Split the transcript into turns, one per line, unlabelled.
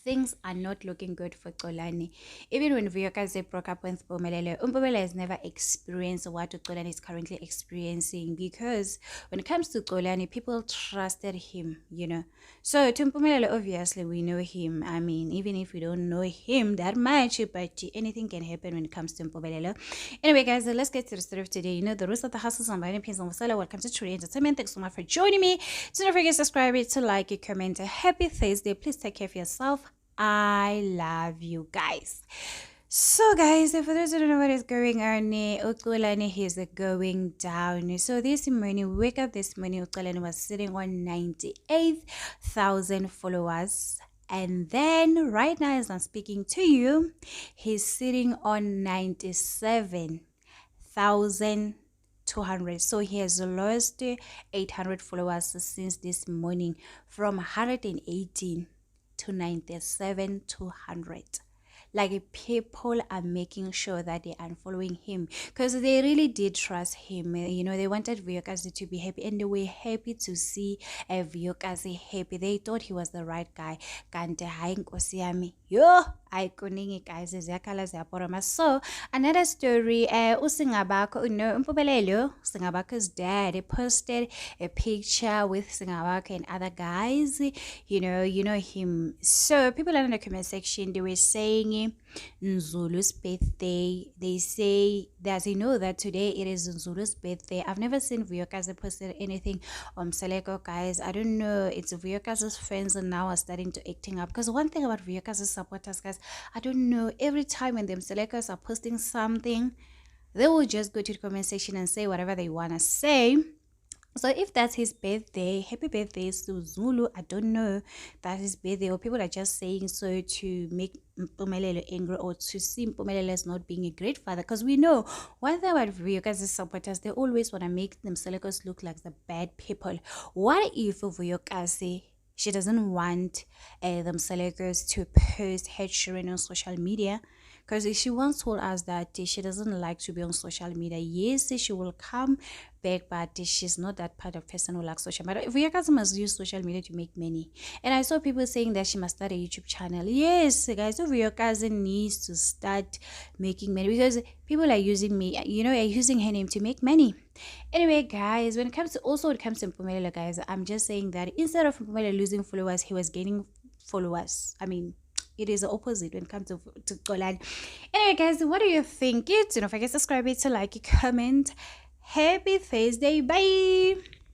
things are not looking good for Xolani. Even when Vuyokazi broke up with Mpumelelo has never experienced what Xolani is currently experiencing, because when it comes to Xolani, people trusted him, you know. So to Mpumelelo, obviously we know him. I mean, even if we don't know him that much, but anything can happen when it comes to Mpumelelo. Anyway, guys, let's get to the story of today. You know, the rest of the hustle on my name is welcome to True Entertainment. Thanks so much for joining me. So don't forget to subscribe, to like, a comment. A happy Thursday. Please take care of yourself. I love you guys. So guys, for those who don't know what is going on, Ukulani is going down. So this morning, wake up this morning, Ukulani was sitting on 98,000 followers. And then right now as I'm speaking to you, he's sitting on 97,200. So he has lost 800 followers since this morning, from 118 to 97,200. Like, people are making sure that they are following him because they really did trust him. You know, they wanted Vuyokazi to be happy, and they were happy to see Vuyokazi happy. They thought he was the right guy. Kante hayi nkosi yami. Yo, ayikoningi guys, ziyakhala ziyaporoma. So another story, usingabakho, you know, Mpumelelo, Singabakho's dad, posted a picture with Singabakho and other guys. You know him. So people in the comment section, they were saying Nzulu's birthday. They say, does he know that today it is Nzulu's birthday? I've never seen Vuyokazi posted anything on Seleko, guys. I don't know. It's Vuyokazi's friends and now are starting to acting up. Because one thing about Vuyokazi's supporters, guys, I don't know. Every time when them Selekos are posting something, they will just go to the comment section and say whatever they want to say. So if that's his birthday, happy birthday to Zulu. I don't know that's his birthday, or people are just saying so to make Mpumelelo angry, or to see Mpumelelo as not being a great father. Because we know one thing about Vuyokazi's supporters, they always want to make themselves look like the bad people. What if Vuyokazi, she doesn't want themselves to post her children on social media? Because she once told us that she doesn't like to be on social media. Yes, she will come back, but she's not that part of person who likes social media. Vuyokazi must use social media to make money. And I saw people saying that she must start a YouTube channel. Yes, guys, so Vuyokazi needs to start making money, because people are using me, you know, are using her name to make money. Anyway, guys, when it comes to Mpumelelo, guys, I'm just saying that instead of Mpumelelo losing followers, he was gaining followers. I mean, it is the opposite when it comes to Xolani. Anyway, guys, what do you think? Don't forget to subscribe, to like, comment. Happy Thursday. Bye.